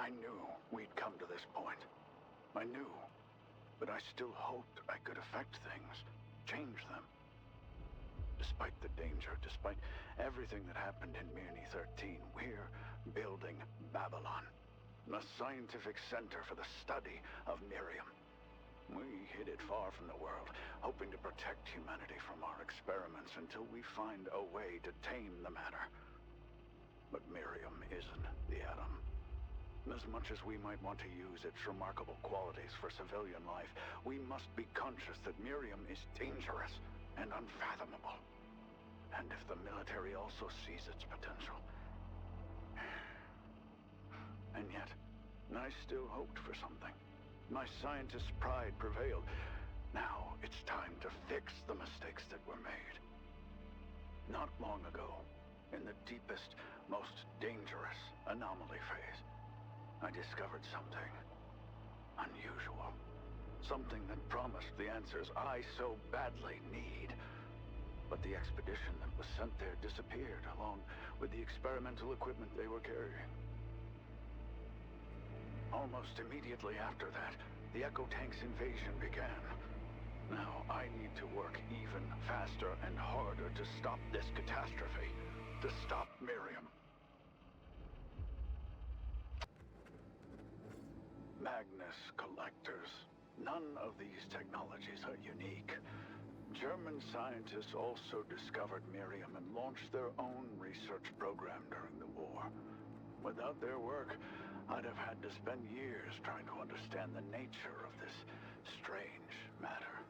I knew we'd come to this point. I knew, but I still hoped I could affect things, change them. Despite the danger, despite everything that happened in Mirny 13, we're building Babylon, a scientific center for the study of Miriam. We hid it far from the world, hoping to protect humanity from our experiments until we find a way to tame the matter. But Miriam isn't the atom. As much as we might want to use its remarkable qualities for civilian life, we must be conscious that Miriam is dangerous and unfathomable. And if the military also sees its potential... And yet, I still hoped for something. My scientist's pride prevailed. Now it's time to fix the mistakes that were made. Not long ago, in the deepest, most dangerous anomaly phase, I discovered something unusual. Something that promised the answers I so badly need. But the expedition that was sent there disappeared, along with the experimental equipment they were carrying. Almost immediately after that, the Echo Tank's invasion began. Now I need to work even faster and harder to stop this catastrophe, to stop Miriam. Magnus collectors. None of these technologies are unique. German scientists also discovered Miriam and launched their own research program during the war. Without their work, I'd have had to spend years trying to understand the nature of this strange matter.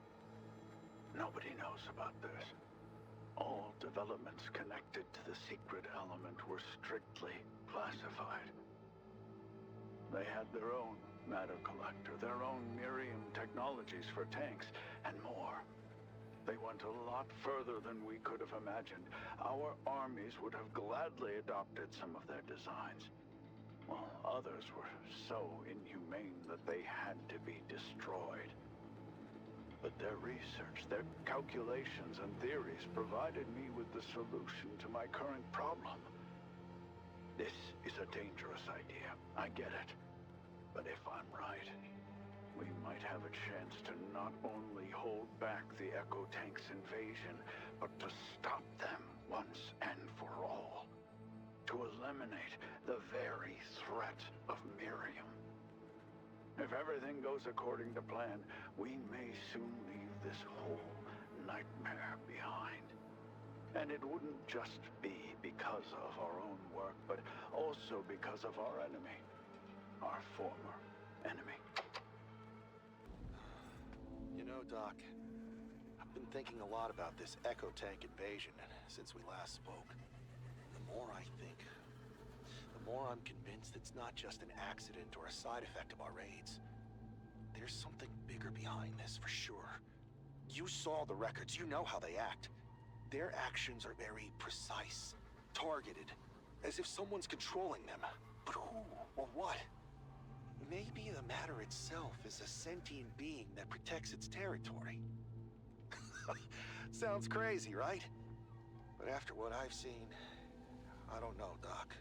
Nobody knows about this. All developments connected to the secret element were strictly classified. They had their own matter collector, their own Miriam technologies for tanks, and more. They went a lot further than we could have imagined. Our armies would have gladly adopted some of their designs, while others were so inhumane that they had to be destroyed. But their research, their calculations and theories provided me with the solution to my current problem. This is a dangerous idea, I get it. But if I'm right, we might have a chance to not only hold back the Echo Tank's invasion, but to stop them once and for all. To eliminate the very threat of Miriam. If everything goes according to plan, we may soon leave this whole nightmare behind. And it wouldn't just be because of our own work, but also because of our enemy. Our former enemy. You know, Doc, I've been thinking a lot about this Echo Tank invasion since we last spoke. The more I think, the more I'm convinced it's not just an accident or a side effect of our raids. There's something bigger behind this, for sure. You saw the records, you know how they act. Their actions are very precise, targeted, as if someone's controlling them. But who or what? Maybe the matter itself is a sentient being that protects its territory. Sounds crazy, right? But after what I've seen, I don't know, Doc.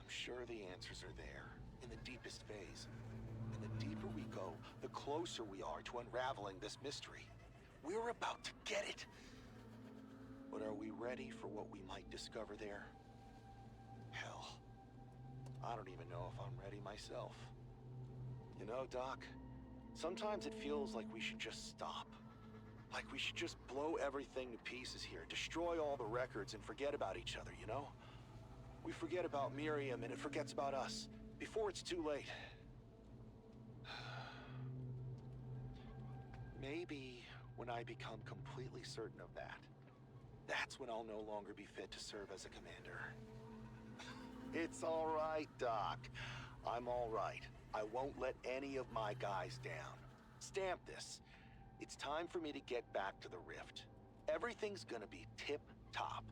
I'm sure the answers are there, in the deepest phase. And the deeper we go, the closer we are to unraveling this mystery. We're about to get it! But are we ready for what we might discover there? Hell, I don't even know if I'm ready myself. You know, Doc, sometimes it feels like we should just stop. Like we should just blow everything to pieces here, destroy all the records and forget about each other, you know? We forget about Miriam and it forgets about us, before it's too late. Maybe when I become completely certain of that, that's when I'll no longer be fit to serve as a commander. It's all right, Doc. I'm all right. I won't let any of my guys down. Stamp this. It's time for me to get back to the Rift. Everything's gonna be tip-top.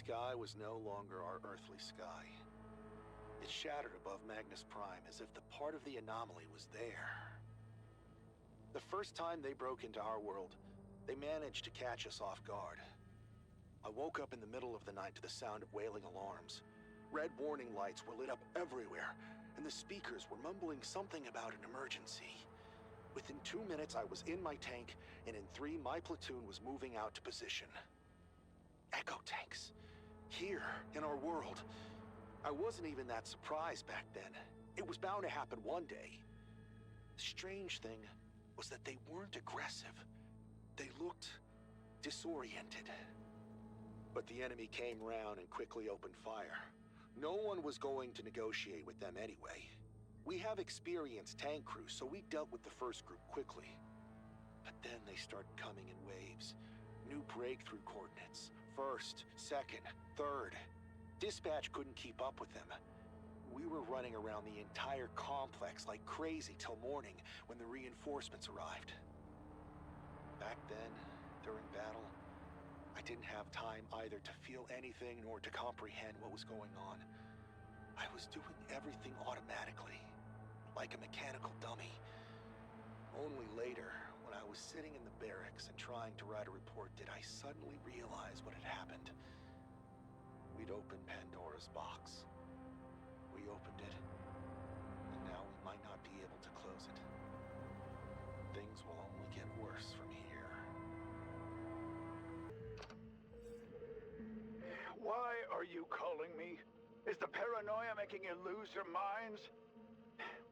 sky was no longer our earthly sky. It shattered above Magnus Prime as if the part of the anomaly was there. The first time they broke into our world, they managed to catch us off guard. I woke up in the middle of the night to the sound of wailing alarms. Red warning lights were lit up everywhere, and the speakers were mumbling something about an emergency. Within 2 minutes, I was in my tank, and in 3, my platoon was moving out to position. Echo tanks. Here, in our world. I wasn't even that surprised back then. It was bound to happen one day. The strange thing was that they weren't aggressive. They looked disoriented. But the enemy came round and quickly opened fire. No one was going to negotiate with them anyway. We have experienced tank crews, so we dealt with the first group quickly. But then they started coming in waves. New breakthrough coordinates. First, second, third. Dispatch couldn't keep up with them. We were running around the entire complex like crazy till morning when the reinforcements arrived. Back then, during battle, I didn't have time either to feel anything nor to comprehend what was going on. I was doing everything automatically, like a mechanical dummy. Only later, when I was sitting in the barracks and trying to write a report, did I suddenly realize what had happened. We'd opened Pandora's box. We opened it, and now we might not be able to close it. Things will only get worse from here. Why are you calling me? Is the paranoia making you lose your minds?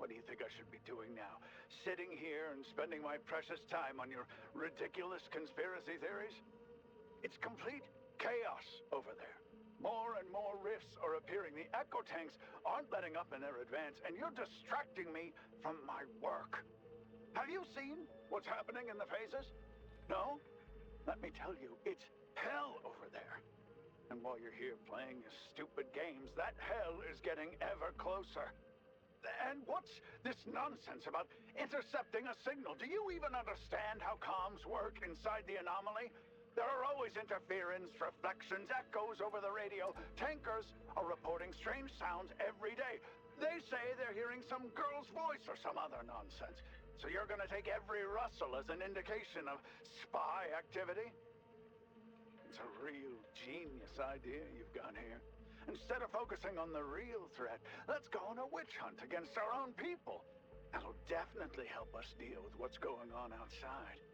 What do you think I should be doing now? Sitting here and spending my precious time on your ridiculous conspiracy theories? It's complete chaos over there. More and more rifts are appearing. The echo tanks aren't letting up in their advance, and you're distracting me from my work. Have you seen what's happening in the phases? No? Let me tell you, it's hell over there. And while you're here playing your stupid games, that hell is getting ever closer. And what's this nonsense about intercepting a signal? Do you even understand how comms work inside the anomaly? There are always interference, reflections, echoes over the radio. Tankers are reporting strange sounds every day. They say they're hearing some girl's voice or some other nonsense. So you're gonna take every rustle as an indication of spy activity? It's a real genius idea you've got here. Instead of focusing on the real threat, let's go on a witch hunt against our own people. That'll definitely help us deal with what's going on outside.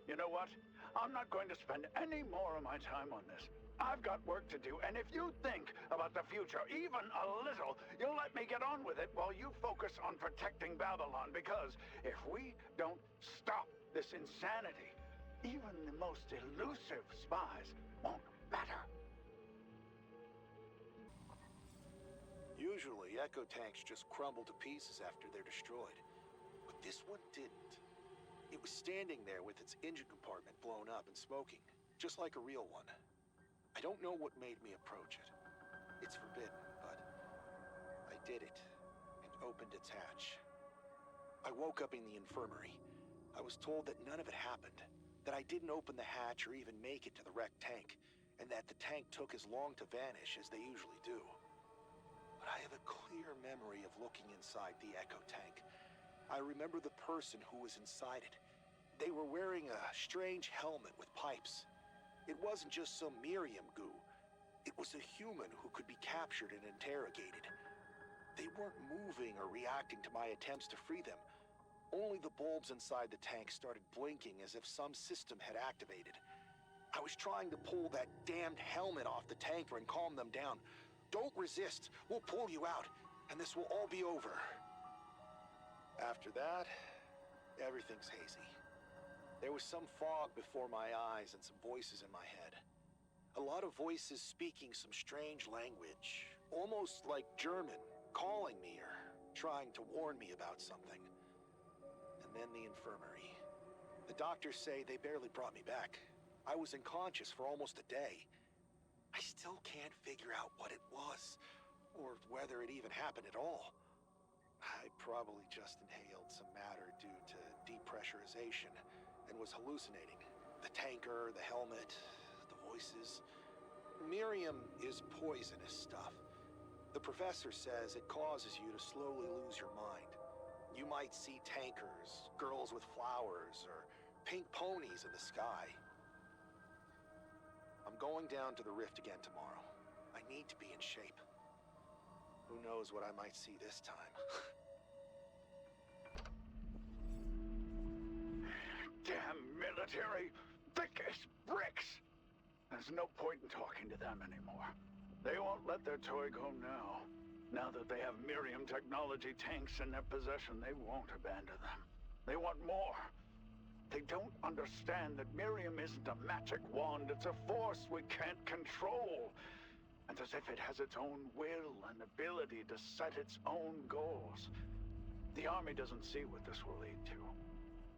You know what? I'm not going to spend any more of my time on this. I've got work to do, and if you think about the future even a little, you'll let me get on with it while you focus on protecting Babylon, because if we don't stop this insanity, even the most elusive spies won't matter. Usually, echo tanks just crumble to pieces after they're destroyed. But this one didn't. It was standing there with its engine compartment blown up and smoking, just like a real one. I don't know what made me approach it. It's forbidden, but I did it and opened its hatch. I woke up in the infirmary. I was told that none of it happened, that I didn't open the hatch or even make it to the wrecked tank, and that the tank took as long to vanish as they usually do. But I have a clear memory of looking inside the echo tank. I remember the person who was inside it. They were wearing a strange helmet with pipes. It wasn't just some Miriam goo. It was a human who could be captured and interrogated. They weren't moving or reacting to my attempts to free them. Only the bulbs inside the tank started blinking as if some system had activated. I was trying to pull that damned helmet off the tanker and calm them down. Don't resist. We'll pull you out, and this will all be over. After that, everything's hazy. There was some fog before my eyes and some voices in my head. A lot of voices speaking some strange language, almost like German, calling me or trying to warn me about something. And then the infirmary. The doctors say they barely brought me back. I was unconscious for almost a day. I still can't figure out what it was, or whether it even happened at all. I probably just inhaled some matter due to depressurization and was hallucinating. The tanker, the helmet, the voices. Miriam is poisonous stuff. The professor says it causes you to slowly lose your mind. You might see tankers, girls with flowers, or pink ponies in the sky. I'm going down to the rift again tomorrow. I need to be in shape. Who knows what I might see this time? Damn military! Thick as bricks! There's no point in talking to them anymore. They won't let their toy go now. Now that they have Miriam technology tanks in their possession, they won't abandon them. They want more. They don't understand that Miriam isn't a magic wand, it's a force we can't control. And as if it has its own will and ability to set its own goals. The army doesn't see what this will lead to.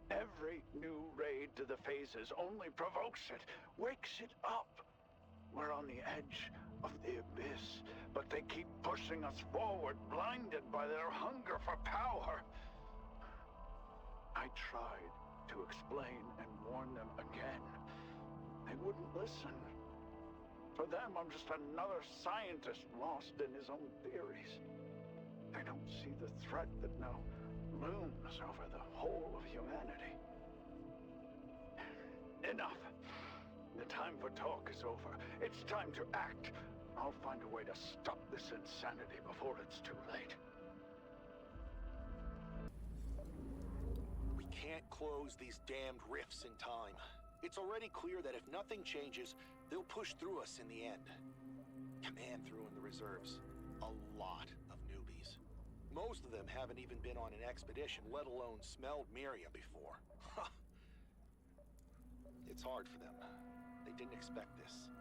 Every new raid to the phases only provokes it, wakes it up. We're on the edge of the abyss, but they keep pushing us forward, blinded by their hunger for power. I tried to explain and warn them again. They wouldn't listen. For them, I'm just another scientist lost in his own theories. They don't see the threat that now looms over the whole of humanity. Enough. The time for talk is over. It's time to act. I'll find a way to stop this insanity before it's too late. We can't close these damned rifts in time. It's already clear that if nothing changes, they'll push through us in the end. Command threw in the reserves. A lot of newbies. Most of them haven't even been on an expedition, let alone smelled Miriam before. It's hard for them. They didn't expect this.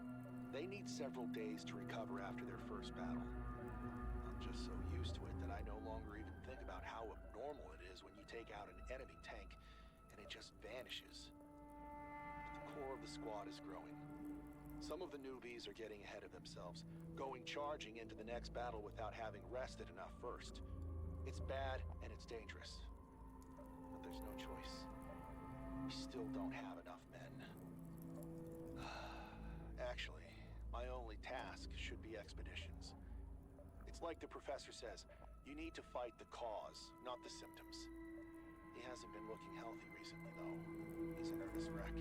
They need several days to recover after their first battle. I'm just so used to it that I no longer even think about how abnormal it is when you take out an enemy tank and it just vanishes. But the core of the squad is growing. Some of the newbies are getting ahead of themselves, going charging into the next battle without having rested enough first. It's bad and it's dangerous. But there's no choice. We still don't have enough men. Actually, my only task should be expeditions. It's like the professor says, you need to fight the cause, not the symptoms. He hasn't been looking healthy recently, though. He's a nervous wreck.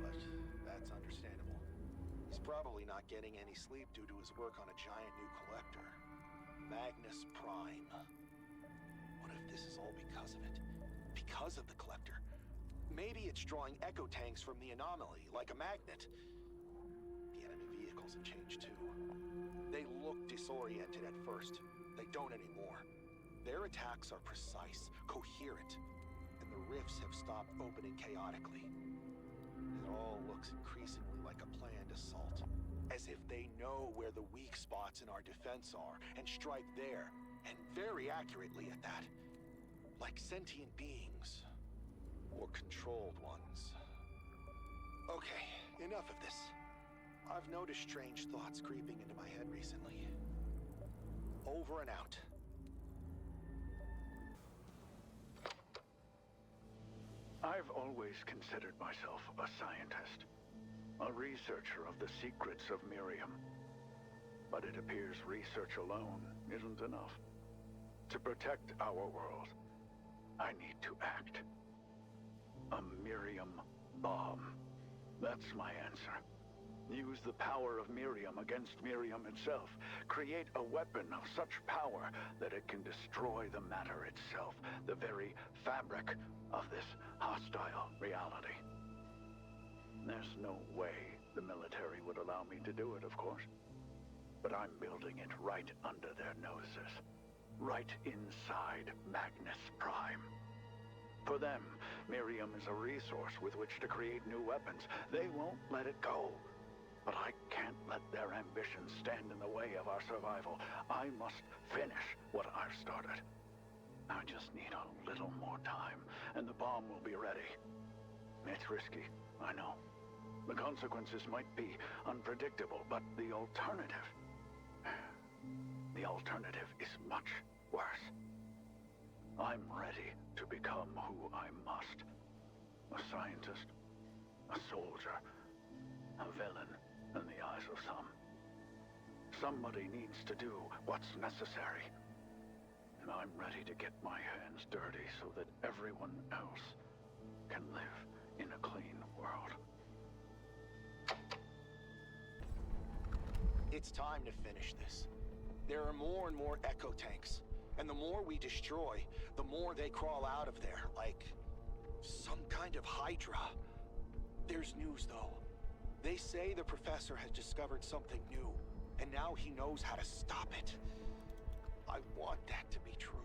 But that's understandable. He's probably not getting any sleep due to his work on a giant new collector. Magnus Prime. What if this is all because of it? Because of the collector? Maybe it's drawing echo tanks from the anomaly, like a magnet. The enemy vehicles have changed too. They look disoriented at first. They don't anymore. Their attacks are precise, coherent, and the rifts have stopped opening chaotically. It all looks increasingly like a planned assault, as if they know where the weak spots in our defense are and strike there, and very accurately at that. Like sentient beings. Or controlled ones. Okay, enough of this. I've noticed strange thoughts creeping into my head recently. Over and out. I've always considered myself a scientist, a researcher of the secrets of Miriam. But it appears research alone isn't enough. To protect our world, I need to act. A Miriam bomb. That's my answer. Use the power of Miriam against Miriam itself. Create a weapon of such power that it can destroy the matter itself, the very fabric of this hostile reality. There's no way the military would allow me to do it, of course. But I'm building it right under their noses. Right inside Magnus Prime. For them, Miriam is a resource with which to create new weapons. They won't let it go. But I can't let their ambitions stand in the way of our survival. I must finish what I've started. I just need a little more time, and the bomb will be ready. It's risky, I know. The consequences might be unpredictable, but the alternative... The alternative is much worse. I'm ready to become who I must. A scientist, a soldier, a villain in the eyes of some. somebody needs to do what's necessary. I'm ready to get my hands dirty so that everyone else can live in a clean world. It's time to finish this. There are more and more echo tanks, and the more we destroy, the more they crawl out of there, like some kind of hydra. There's news, though. They say the professor has discovered something new, and now he knows how to stop it. I want that to be true.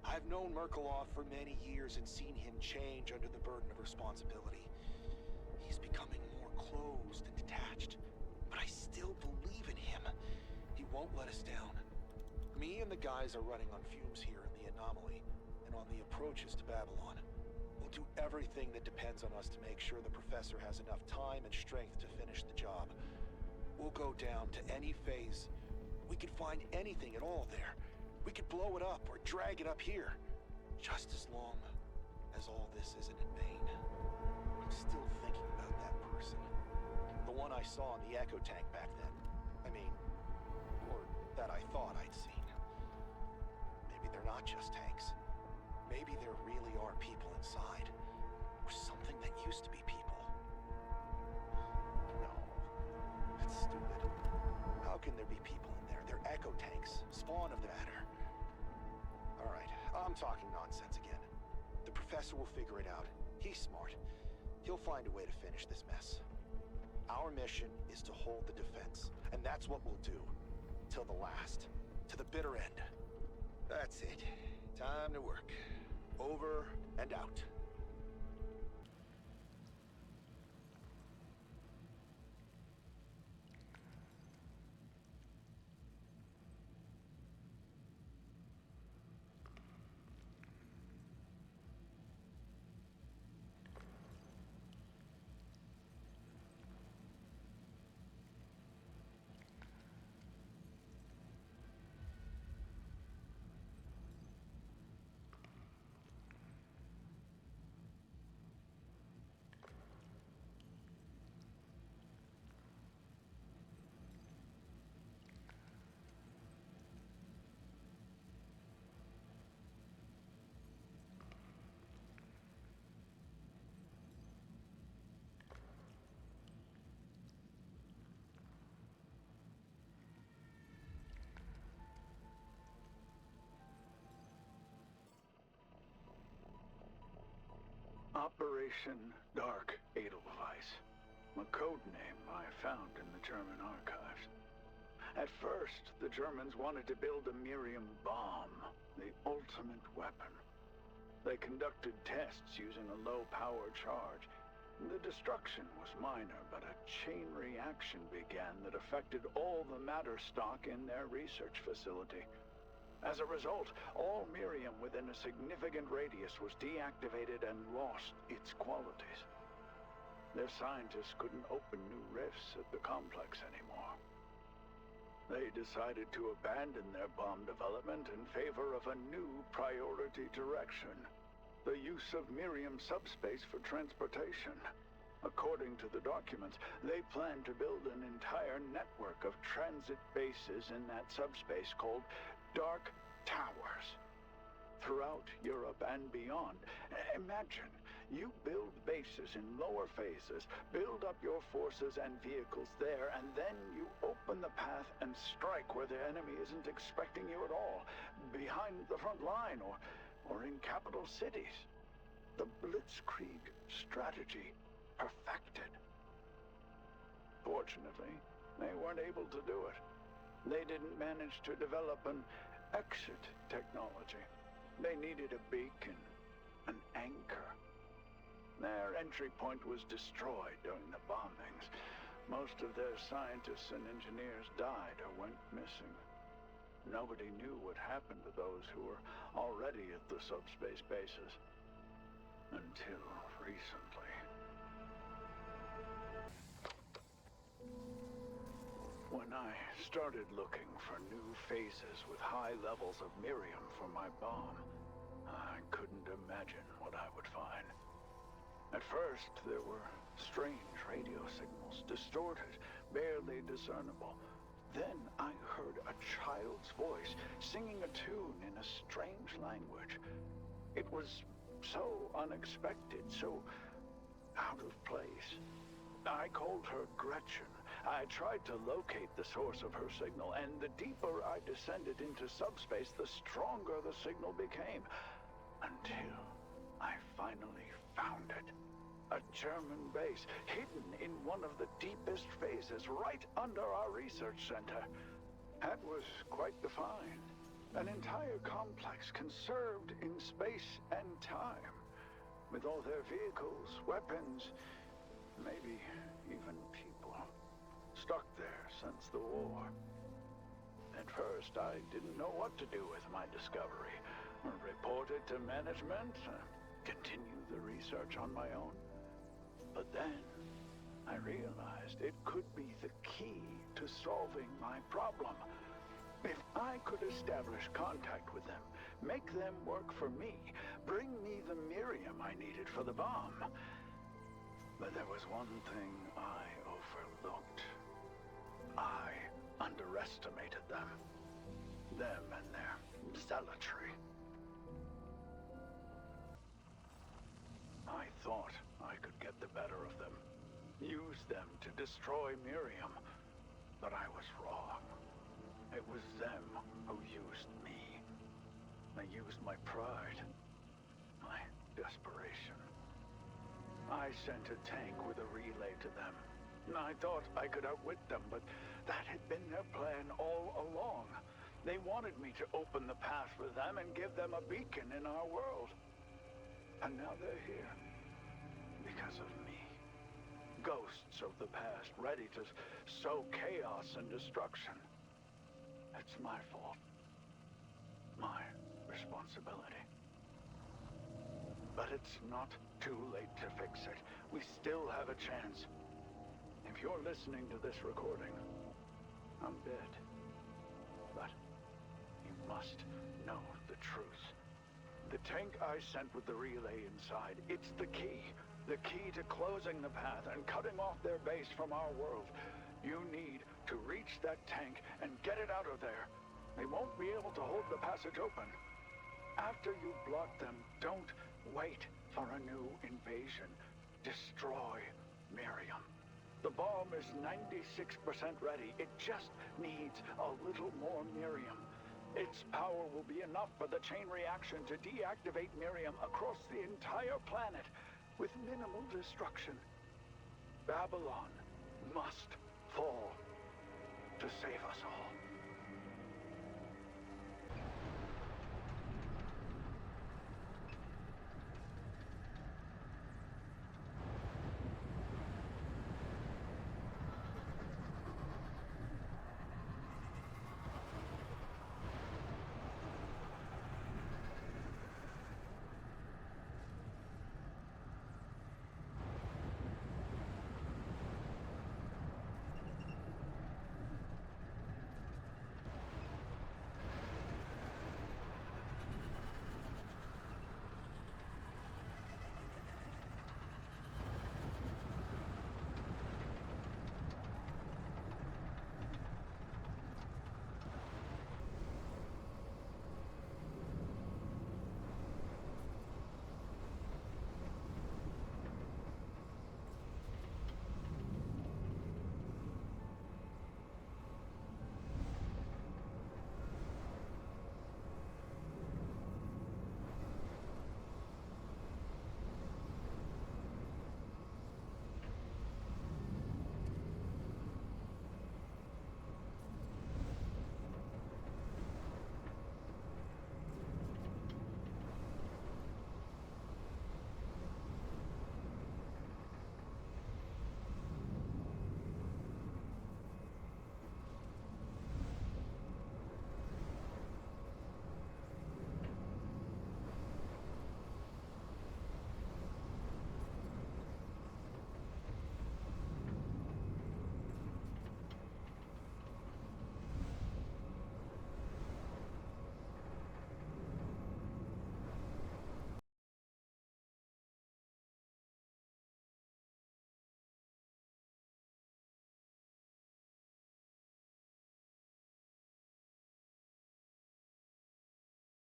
I've known Merkelov for many years and seen him change under the burden of responsibility. He's becoming more closed and detached, but I still believe in him. He won't let us down. Me and the guys are running on fumes here in the anomaly, and on the approaches to Babylon. We'll do everything that depends on us to make sure the professor has enough time and strength to finish the job. We'll go down to any phase. We could find anything at all there. We could blow it up or drag it up here. Just as long as all this isn't in vain. I'm still thinking about that person. The one I saw in the echo tank back then. Or that I thought I'd seen. Maybe they're not just tanks. Maybe there really are people inside. Or something that used to be people. No. That's stupid. How can there be people in there? They're echo tanks. Spawn of the matter. Alright, I'm talking nonsense again. The professor will figure it out. He's smart. He'll find a way to finish this mess. Our mission is to hold the defense, and that's what we'll do. Till the last. To the bitter end. That's it. Time to work. Over and out. Operation Dark Edelweiss, a code name I found in the German archives. At first, the Germans wanted to build a Miriam bomb, the ultimate weapon. They conducted tests using a low-power charge. The destruction was minor, but a chain reaction began that affected all the matter stock in their research facility. As a result, all Miriam within a significant radius was deactivated and lost its qualities. Their scientists couldn't open new rifts at the complex anymore. They decided to abandon their bomb development in favor of a new priority direction: the use of Miriam subspace for transportation. According to the documents, they plan to build an entire network of transit bases in that subspace called Dark Towers throughout Europe and beyond. Imagine, you build bases in lower phases, build up your forces and vehicles there, and then you open the path and strike where the enemy isn't expecting you at all, behind the front line or in capital cities. The Blitzkrieg strategy perfected. Fortunately, they weren't able to do it. They didn't manage to develop an exit technology. They needed a beacon, an anchor. Their entry point was destroyed during the bombings. Most of their scientists and engineers died or went missing. Nobody knew what happened to those who were already at the subspace bases. Until recently. When I started looking for new phases with high levels of Miriam for my bomb, I couldn't imagine what I would find. At first, there were strange radio signals, distorted, barely discernible. Then I heard a child's voice singing a tune in a strange language. It was so unexpected, so out of place. I called her Gretchen. I tried to locate the source of her signal, and the deeper I descended into subspace, the stronger the signal became. Until I finally found it. A German base, hidden in one of the deepest phases, right under our research center. That was quite the find. An entire complex conserved in space and time, with all their vehicles, weapons, maybe even people, stuck there since the war. At first, I didn't know what to do with my discovery. Report it to management, continue the research on my own. But then, I realized it could be the key to solving my problem. If I could establish contact with them, make them work for me, bring me the Miriam I needed for the bomb. But there was one thing I overlooked. I underestimated them. Them and their zealotry. I thought I could get the better of them, use them to destroy Miriam, but I was wrong. It was them who used me. They used my pride, my desperation. I sent a tank with a relay to them. I thought I could outwit them, but that had been their plan all along. They wanted me to open the path for them and give them a beacon in our world. And now they're here. Because of me. Ghosts of the past, ready to sow chaos and destruction. It's my fault. My responsibility. But it's not too late to fix it. We still have a chance. If you're listening to this recording, I'm dead. But you must know the truth. The tank I sent with the relay inside, it's the key. The key to closing the path and cutting off their base from our world. You need to reach that tank and get it out of there. They won't be able to hold the passage open. After you block them, don't wait for a new invasion. Destroy Miriam. The bomb is 96% ready. It just needs a little more Miriam. Its power will be enough for the chain reaction to deactivate Miriam across the entire planet with minimal destruction. Babylon must fall to save us all.